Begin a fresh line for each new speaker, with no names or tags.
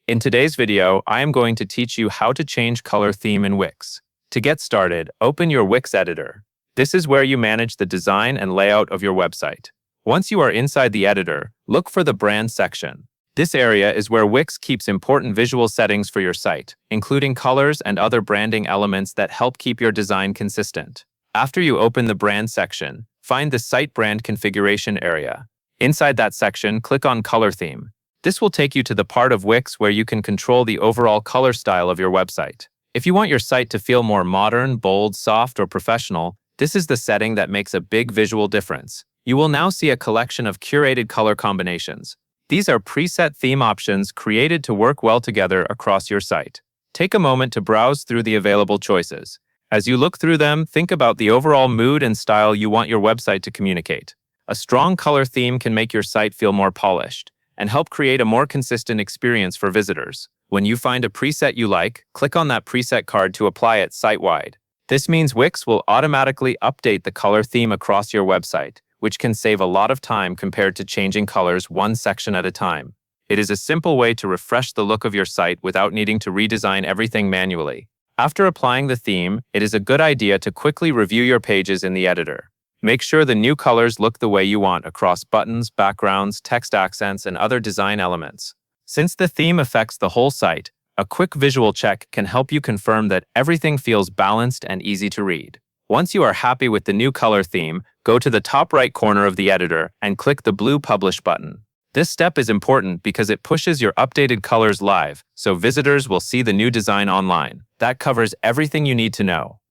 In today's video, I am going to teach you how to change color theme in Wix. To get started, open your Wix editor. This is where you manage the design and layout of your website. Once you are inside the editor, look for the brand section. This area is where Wix keeps important visual settings for your site, including colors and other branding elements that help keep your design consistent. After you open the brand section, find the site brand configuration area. Inside that section, click on Color Theme. This will take you to the part of Wix where you can control the overall color style of your website. If you want your site to feel more modern, bold, soft, or professional, this is the setting that makes a big visual difference. You will now see a collection of curated color combinations. These are preset theme options created to work well together across your site. Take a moment to browse through the available choices. As you look through them, think about the overall mood and style you want your website to communicate. A strong color theme can make your site feel more polished and help create a more consistent experience for visitors. When you find a preset you like, click on that preset card to apply it site-wide. This means Wix will automatically update the color theme across your website, which can save a lot of time compared to changing colors one section at a time. It is a simple way to refresh the look of your site without needing to redesign everything manually. After applying the theme, it is a good idea to quickly review your pages in the editor. Make sure the new colors look the way you want across buttons, backgrounds, text accents, and other design elements. Since the theme affects the whole site, a quick visual check can help you confirm that everything feels balanced and easy to read. Once you are happy with the new color theme, go to the top right corner of the editor and click the blue Publish button. This step is important because it pushes your updated colors live, so visitors will see the new design online. That covers everything you need to know.